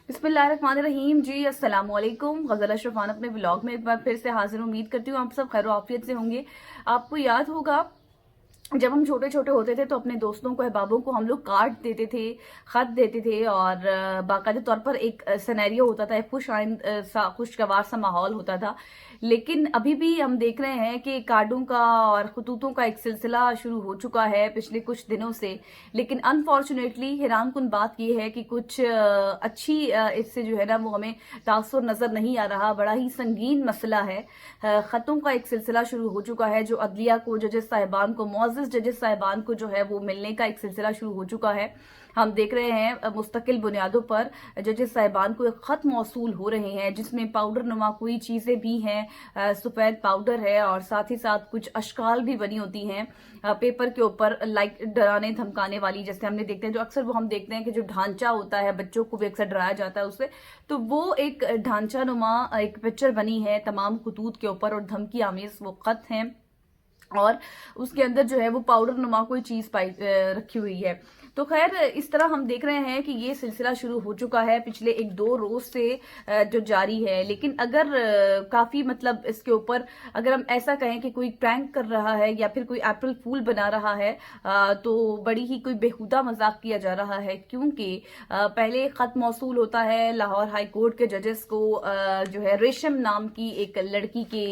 बिस्मिल्लाहिर्रहमानिर्रहीम जी, अस्सलाम वालेकुम। गज़ल अशरफान अपने व्लॉग में एक बार फिर से हाजिर। उम्मीद करती हूँ आप सब खैर आफियत से होंगे। आपको याद होगा जब हम छोटे छोटे होते थे तो अपने दोस्तों को, अहबाबों को हम लोग कार्ड देते थे, खत देते थे और बाकायदे तौर पर एक सिनेरियो होता था, एक खुशगवार सा माहौल होता था। लेकिन अभी भी हम देख रहे हैं कि कार्डों का और खतूतों का एक सिलसिला शुरू हो चुका है पिछले कुछ दिनों से। लेकिन अनफॉर्चुनेटली हैरान कुन बात यह है कि कुछ अच्छी इससे जो है ना वो हमें तासुर नजर नहीं आ रहा। बड़ा ही संगीन मसला है। खतों का एक सिलसिला शुरू हो चुका है जो अदलिया को, जजेस साहिबान को, मुअज़्ज़ज़ जजेस साहिबान को जो है वो मिलने का एक सिलसिला शुरू हो चुका है। हम देख रहे हैं मुस्तकिल बुनियादों पर जजेस साहिबान को एक खत मौसूल हो रहे हैं जिसमें पाउडर नुमा कोई चीजें भी हैं, सफेद पाउडर है और साथ ही साथ कुछ अशकाल भी बनी होती हैं पेपर के ऊपर, लाइक डराने धमकाने वाली। जैसे हमने देखते हैं जो अक्सर वो हम देखते हैं कि जो ढांचा होता है बच्चों को भी अक्सर डराया जाता है उससे, तो वो एक ढांचा नुमा एक पिक्चर बनी है तमाम खतूत के ऊपर और धमकी आमेज वो खत हैं और उसके अंदर जो है वो पाउडर नुमा कोई चीज रखी हुई है। तो खैर इस तरह हम देख रहे हैं कि ये सिलसिला शुरू हो चुका है पिछले एक दो रोज से जो जारी है। लेकिन अगर काफी मतलब इसके ऊपर अगर हम ऐसा कहें कि कोई प्रैंक कर रहा है या फिर कोई अप्रैल फूल बना रहा है तो बड़ी ही कोई बेहुदा मजाक किया जा रहा है। क्योंकि पहले खत मौसूल होता है लाहौर हाई कोर्ट के जजेस को जो है रेशम नाम की एक लड़की के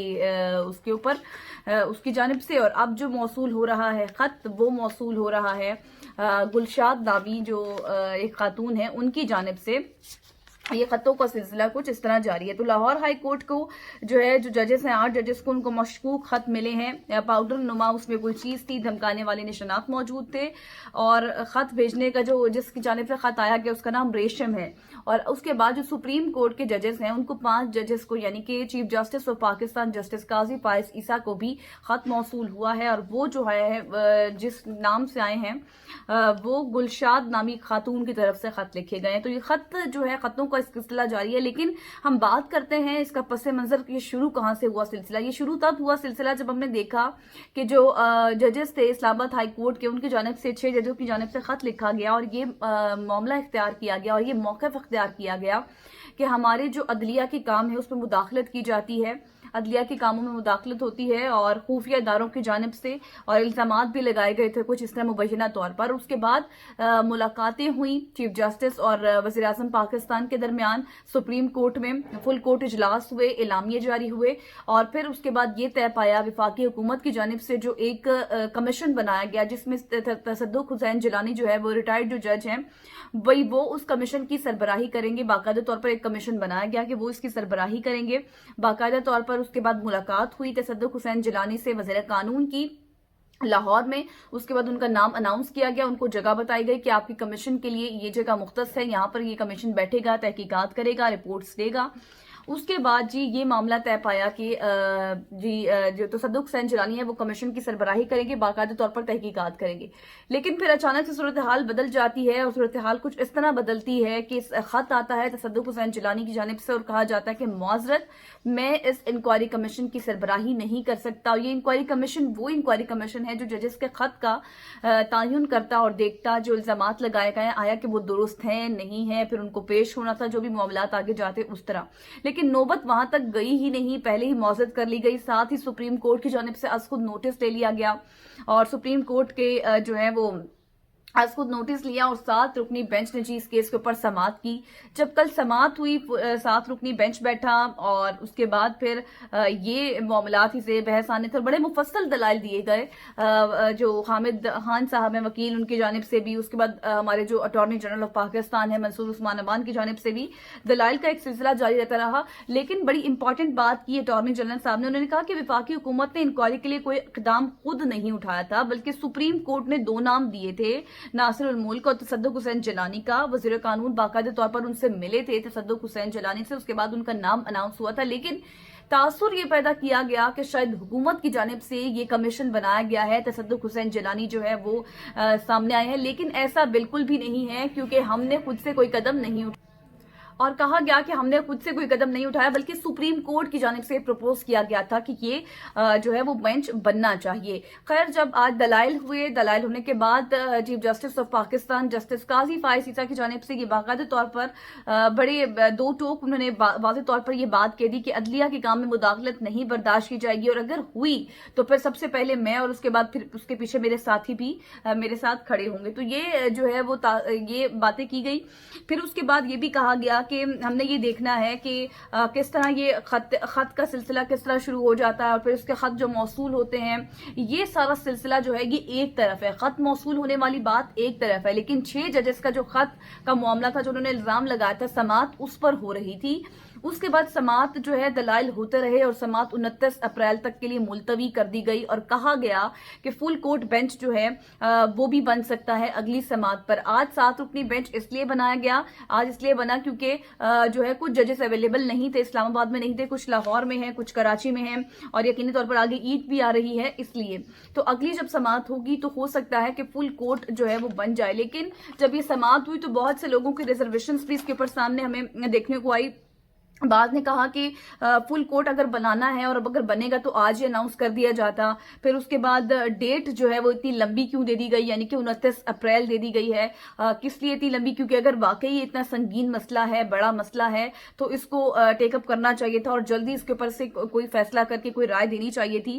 उसके ऊपर उसकी जानिब से, और अब जो मौसूल हो रहा है खत वो मौसूल हो रहा है गुलशाद नामी जो एक खातून है उनकी जानिब से। ये खतों का सिलसिला कुछ इस तरह जारी है। तो लाहौर हाई कोर्ट को जो है जो जजेस हैं 8 जजेस को उनको मशकूक खत मिले हैं, पाउडर नुमा उसमें कोई चीज थी, धमकाने वाले निशानात मौजूद थे और खत भेजने का जो जिसकी जानिब से खत आया गया उसका नाम रेशम है। और उसके बाद जो सुप्रीम कोर्ट के जजेस हैं उनको 5 जजेस को यानी कि chief justice of Pakistan justice Qazi Faez Isa को भी खत मौसूल हुआ है और वो जो है जिस नाम से आए हैं वो गुलशाद नामी खातून की तरफ से खत लिखे गए हैं। तो ये खत जो है खतों का सिलसिला जारी है। लेकिन हम बात करते हैं इसका पस मंजर ये शुरू कहां से हुआ सिलसिला। ये शुरू तब हुआ सिलसिला जब हमने देखा कि जो जजेस थे इस्लामाबाद हाई कोर्ट के उनकी जानिब से 6 जजों की जानिब से खत लिखा गया और ये मामला इख्तियार किया गया और ये मौक़िफ़ इख्तियार किया गया कि हमारे जो अदलिया के काम है उसमें मुदाखलत की जाती है, अदलिया के कामों में मुदाखलत होती है और खुफिया इदारों की जानिब से और इल्जामात भी लगाए गए थे कुछ इस तरह मुबैना तौर पर। उसके बाद मुलाकातें हुई चीफ जस्टिस और वज़ीर आज़म पाकिस्तान के दरमियान, सुप्रीम कोर्ट में फुल कोर्ट इजलास हुए, एलामिये जारी हुए और फिर उसके बाद ये तय पाया वफाकी हुकूमत की जानिब से जो एक कमीशन बनाया गया जिसमें तसद्दुक़ हुसैन जिलानी जो है वो रिटायर्ड जो जज हैं वही वो उस कमीशन की सरबराही करेंगे। बाकायदा तौर पर एक कमीशन बनाया गया कि वो इसकी सरबराही करेंगे बाकायदा तौर पर। उसके बाद मुलाकात हुई तसद्दुक़ हुसैन जिलानी से वज़ीर कानून की लाहौर में। उसके बाद उनका नाम अनाउंस किया गया, उनको जगह बताई गई कि आपकी कमीशन के लिए ये जगह मुख्तस है, यहाँ पर ये कमीशन बैठेगा, तहकीकात करेगा, रिपोर्ट्स देगा। उसके बाद जी ये मामला तय पाया कि जो तसद्दुक़ हुसैन जिलानी है वो कमीशन की सरबराही करेंगे, बाकायदा तौर पर तहकीकात करेंगे। लेकिन फिर अचानक से सूरत हाल बदल जाती है और सूरत हाल कुछ इस तरह बदलती है कि खत आता है तसद्दुक़ हुसैन जिलानी की जानिब से और कहा जाता है कि मुआज़रत मैं इस इंक्वायरी कमीशन की सरबराही नहीं कर सकता। ये इंक्वायरी कमीशन वो इंक्वायरी कमीशन है जो जजेस के खत का तयन करता और देखता, जो इल्जामात लगाए गए आया कि वो दुरुस्त हैं नहीं है, फिर उनको पेश होना था, जो भी मामलात आगे जाते उस तरह। लेकिन नौबत वहां तक गई ही नहीं, पहले ही मौजूद कर ली गई। साथ ही सुप्रीम कोर्ट की जानिब से आज खुद नोटिस ले लिया गया और सुप्रीम कोर्ट के जो है वो आज खुद नोटिस लिया और 7 रुकनी बेंच ने जी इस केस के ऊपर समाअत की। जब कल समाअत हुई 7 रुकनी बेंच बैठा और उसके बाद फिर ये मामलात ही से बहस आने थे और बड़े मुफस्सल दलाइल दिए गए जो हामिद खान साहब हैं वकील उनकी जानिब से भी, उसके बाद हमारे जो अटॉर्नी जनरल ऑफ पाकिस्तान है मंसूर उस्मान अमान की जानिब से भी दलाइल का एक सिलसिला जारी रहता रहा। लेकिन बड़ी इंपॉर्टेंट बात की अटॉर्नी जनरल साहब ने, उन्होंने कहा कि वफाकी हुकूमत ने इंक्वायरी के लिए कोई इकदाम खुद नहीं उठाया था बल्कि सुप्रीम कोर्ट ने 2 नाम दिए थे, नासिरुल मुल्क और तसद्दुक़ हुसैन जिलानी का। वज़ीर कानून बाकायदा तौर पर उनसे मिले थे तसद्दुक़ हुसैन जिलानी से, उसके बाद उनका नाम अनाउंस हुआ था। लेकिन तासुर ये पैदा किया गया कि शायद हुकूमत की जानिब से ये कमीशन बनाया गया है, तसद्दुक़ हुसैन जिलानी जो है वो सामने आए हैं। लेकिन ऐसा बिल्कुल भी नहीं है क्योंकि हमने खुद से कोई कदम नहीं उठाया। اور کہا گیا کہ ہم نے خود سے کوئی قدم نہیں اٹھایا بلکہ سپریم کورٹ کی جانب سے پروپوز کیا گیا تھا کہ یہ جو ہے وہ بینچ بننا چاہیے. خیر جب آج دلائل ہوئے، دلائل ہونے کے بعد chief justice of Pakistan justice قاضی فائز عیسیٰ کی جانب سے یہ باقاعدہ طور پر بڑے دو ٹوک انہوں نے واضح طور پر یہ بات کہہ دی کہ عدلیہ کے کام میں مداخلت نہیں برداشت کی جائے گی، اور اگر ہوئی تو پھر سب سے پہلے میں اور اس کے بعد پھر اس کے پیچھے میرے ساتھی بھی میرے ساتھ کھڑے ہوں گے. تو یہ جو ہے وہ یہ باتیں کی گئی. پھر اس کے بعد یہ بھی کہا گیا کہ ہم نے یہ دیکھنا ہے کہ کس طرح یہ خط کا سلسلہ کس طرح شروع ہو جاتا ہے، اور پھر اس کے خط جو موصول ہوتے ہیں، یہ سارا سلسلہ جو ہے یہ ایک طرف ہے. خط موصول ہونے والی بات ایک طرف ہے، لیکن 6 ججز کا جو خط کا معاملہ تھا جو انہوں نے الزام لگایا تھا سماعت اس پر ہو رہی تھی. اس کے بعد سماعت جو ہے دلائل ہوتے رہے اور سماعت 29 اپریل تک کے لیے ملتوی کر دی گئی، اور کہا گیا کہ فل کورٹ بینچ جو ہے وہ بھی بن سکتا ہے اگلی سماعت پر. آج 7 رکنی بینچ اس لیے بنایا گیا، آج اس لیے بنا کیونکہ جو ہے کچھ ججز اویلیبل نہیں تھے، اسلام آباد میں نہیں تھے، کچھ لاہور میں ہیں، کچھ کراچی میں ہیں، اور یقینی طور پر آگے عید بھی آ رہی ہے اس لیے. تو اگلی جب سماعت ہوگی تو ہو سکتا ہے کہ فل کورٹ جو ہے وہ بن جائے. لیکن جب یہ سماعت ہوئی تو بہت سے لوگوں کی ریزرویشنز بھی اس کے اوپر سامنے ہمیں دیکھنے کو آئی. بعض نے کہا کہ فل کورٹ اگر بنانا ہے اور اب اگر بنے گا تو آج ہی اناؤنس کر دیا جاتا. پھر اس کے بعد ڈیٹ جو ہے وہ اتنی لمبی کیوں دے دی گئی، یعنی کہ 29 اپریل دے دی گئی ہے. کس لیے اتنی لمبی؟ کیونکہ اگر واقعی اتنا سنگین مسئلہ ہے، بڑا مسئلہ ہے، تو اس کو ٹیک اپ کرنا چاہیے تھا اور جلدی اس کے اوپر سے کوئی فیصلہ کر کے کوئی رائے دینی چاہیے تھی.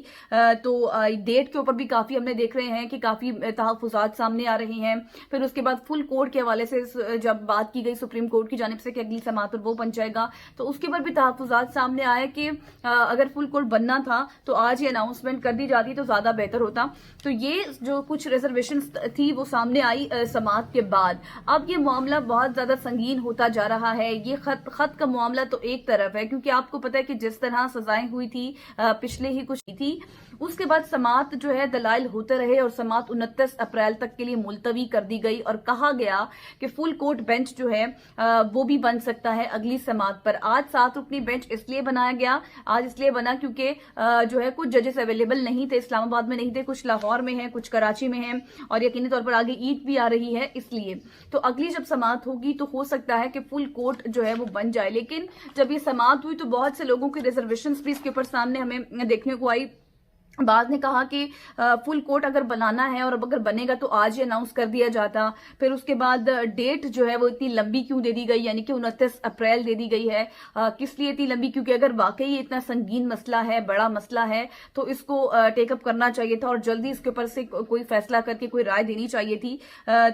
تو ڈیٹ کے اوپر بھی کافی ہم نے دیکھ رہے ہیں کہ کافی تحفظات سامنے آ رہے ہیں. پھر اس کے بعد فل کورٹ کے حوالے سے جب بات کی گئی سپریم کورٹ کی جانب سے کہ اگلی سماعت پر وہ بن جائے گا، تو اس کے بعد بھی تحفظات سامنے آئے کہ اگر فل کورٹ بننا تھا تو آج یہ اناؤنسمنٹ کر دی جاتی تو زیادہ بہتر ہوتا. تو یہ جو کچھ ریزرویشن تھی وہ سامنے آئی سماعت کے بعد. اب یہ معاملہ بہت زیادہ سنگین ہوتا جا رہا ہے. یہ خط کا معاملہ تو ایک طرف ہے، کیونکہ آپ کو پتا ہے کہ جس طرح سزائیں ہوئی تھی پچھلے ہی کچھ تھی. اس کے بعد سماعت جو ہے دلائل ہوتے رہے اور سماعت 29 اپریل تک کے لیے ملتوی کر دی گئی، اور کہا گیا کہ فل کورٹ بینچ جو ہے وہ بھی بن سکتا ہے اگلی سماعت پر. آج 7 رکنی بینچ اس لیے بنایا گیا، آج اس لیے بنا کیونکہ جو ہے کچھ ججز اویلیبل نہیں تھے، اسلام آباد میں نہیں تھے، کچھ لاہور میں ہیں، کچھ کراچی میں ہیں، اور یقینی طور پر آگے عید بھی آ رہی ہے اس لیے. تو اگلی جب سماعت ہوگی تو ہو سکتا ہے کہ فل کورٹ جو ہے وہ بن جائے. لیکن جب یہ سماعت ہوئی تو بہت سے لوگوں کی ریزرویشنز بھی اس کے اوپر سامنے ہمیں دیکھنے کو آئی. بعض نے کہا کہ فل کورٹ اگر بنانا ہے اور اب اگر بنے گا تو آج ہی اناؤنس کر دیا جاتا. پھر اس کے بعد ڈیٹ جو ہے وہ اتنی لمبی کیوں دے دی گئی، یعنی کہ 29 اپریل دے دی گئی ہے. کس لیے اتنی لمبی؟ کیونکہ اگر واقعی اتنا سنگین مسئلہ ہے، بڑا مسئلہ ہے، تو اس کو ٹیک اپ کرنا چاہیے تھا اور جلدی اس کے اوپر سے کوئی فیصلہ کر کے کوئی رائے دینی چاہیے تھی.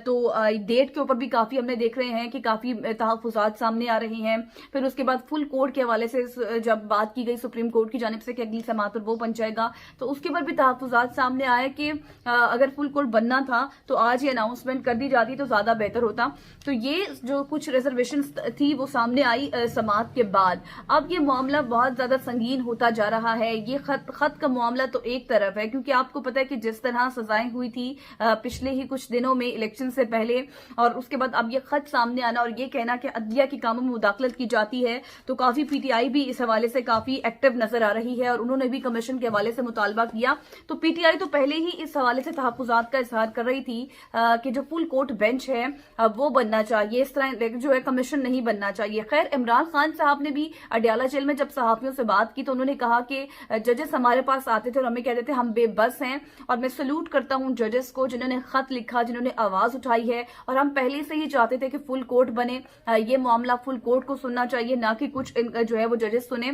تو ڈیٹ کے اوپر بھی کافی ہم نے دیکھ رہے ہیں کہ کافی تحفظات سامنے آ رہے ہیں. پھر اس کے بعد فل کورٹ کے حوالے سے جب بات کی گئی سپریم کورٹ کی جانب سے کہ اگلی سماعت پر وہ بن جائے گا، تو اس کے بعد بھی تحفظات سامنے آئے کہ اگر فل کورٹ بننا تھا تو آج یہ اناؤنسمنٹ کر دی جاتی تو زیادہ بہتر ہوتا. تو یہ جو کچھ ریزرویشن تھی وہ سامنے آئی سماعت کے بعد. اب یہ معاملہ بہت زیادہ سنگین ہوتا جا رہا ہے. یہ خط کا معاملہ تو ایک طرف ہے، کیونکہ آپ کو پتا ہے کہ جس طرح سزائیں ہوئی تھی پچھلے ہی کچھ دنوں میں الیکشن سے پہلے، اور اس کے بعد اب یہ خط سامنے آنا اور یہ کہنا کہ عدلیہ کے کاموں میں مداخلت کی جاتی ہے، تو کافی پی ٹی آئی بھی اس حوالے سے کافی ایکٹیو نظر آ رہی ہے، اور انہوں نے بھی کمیشن کے حوالے سے مطالبہ کیا. تو پی ٹی آئی تو پہلے ہی اس حوالے سے تحفظات کا اظہار کر رہی تھی کہ جو فل کورٹ بینچ ہے وہ بننا چاہیے، اس طرح جو ہے کمیشن نہیں بننا چاہیے. خیر عمران خان صاحب نے بھی اڈیالہ جیل میں جب صحافیوں سے بات کی تو انہوں نے کہا کہ ججز ہمارے پاس آتے تھے اور ہمیں کہتے تھے ہم بے بس ہیں، اور میں سلوٹ کرتا ہوں ججز کو جنہوں نے خط لکھا، جنہوں نے آواز اٹھائی ہے، اور ہم پہلے سے ہی چاہتے تھے کہ فل کورٹ بنے. یہ معاملہ فل کورٹ کو سننا چاہیے، نہ کہ کچھ جو ہے وہ ججز سنیں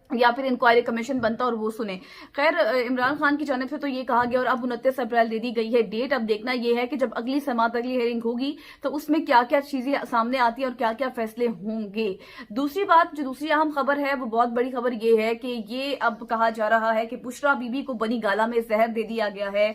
یا پھر انکوائری کمیشن بنتا اور وہ سنے. خیر عمران خان کی جانب سے تو یہ کہا گیا اور اب 29 اپریل دے دی گئی ہے ڈیٹ. اب دیکھنا یہ ہے کہ جب اگلی سماعت اگلی ہیئرنگ ہوگی تو اس میں کیا کیا چیزیں سامنے آتی ہیں اور کیا کیا فیصلے ہوں گے. دوسری بات جو دوسری اہم خبر ہے وہ بہت بڑی خبر یہ ہے کہ یہ اب کہا جا رہا ہے کہ بشرا بی بی کو بنی گالہ میں زہر دے دیا گیا ہے.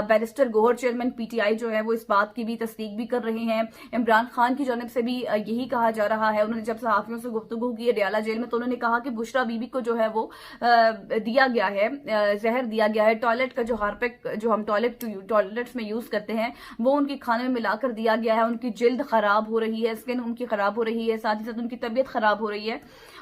Barrister Gohar chairman P T I جو ہے وہ اس بات کی بھی تصدیق بھی کر رہے ہیں. عمران خان کی جانب سے بھی یہی کہا جا رہا ہے. انہوں نے جب صحافیوں سے گفتگو کی اڈیالہ جیل میں تو انہوں نے کہا کہ بشرا بی بی को जो है वो दिया गया है, जहर दिया गया है। टॉयलेट का जो हार्पिक जो हम टॉयलेट्स में यूज करते हैं वो उनके खाने में मिलाकर दिया गया है। उनकी जिल्द खराब हो रही है, स्किन उनकी खराब हो रही है, साथ ही साथ उनकी तबीयत खराब हो रही है,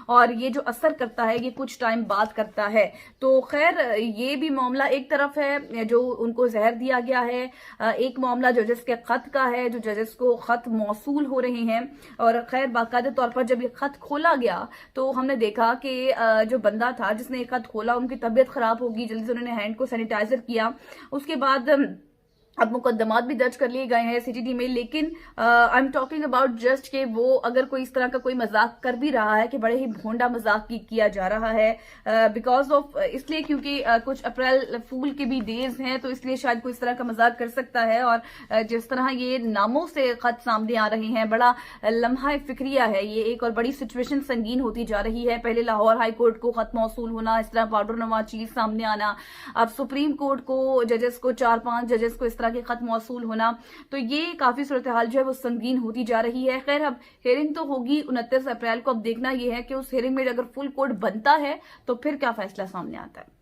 और ये जो असर करता है ये कुछ टाइम बाद करता है। तो खैर ये भी मामला एक तरफ है जो उनको जहर दिया गया है, एक मामला जजेस के खत का है, जो जजेस को खत मौसूल हो रहे हैं। और खैर बाकायदा तौर पर जब ये खत खोला गया तो हमने देखा कि जो बंदा था जिसने ये खत खोला उनकी तबीयत खराब होगी, जल्दी से उन्होंने हैंड को सैनिटाइजर किया। उसके बाद अब मुकदमात भी दर्ज कर लिए गए हैं सीटीडी में। लेकिन I am talking about just कि वो अगर कोई इस तरह का कोई मजाक कर भी रहा है कि बड़े ही भोंडा मजाक किया जा रहा है, बिकॉज ऑफ इसलिए क्योंकि कुछ अप्रैल फूल के भी डेज हैं, तो इसलिए शायद कोई इस तरह का मजाक कर सकता है। और जिस तरह ये नामों से खत सामने आ रहे हैं, बड़ा लम्हा फिक्रिया है ये, एक और बड़ी सिचुएशन संगीन होती जा रही है। पहले लाहौर हाई कोर्ट को खत मौसूल होना, इस तरह पाउडर नुमा चीज सामने आना, अब सुप्रीम कोर्ट को जजेस को 4-5 जजेस को इस तरह के खत मौसूल होना, तो ये काफी सूरत हाल जो है वो संगीन होती जा रही है। खैर अब हियरिंग तो होगी 29 अप्रैल को। अब देखना ये है कि उस हियरिंग में अगर फुल कोर्ट बनता है तो फिर क्या फैसला सामने आता है।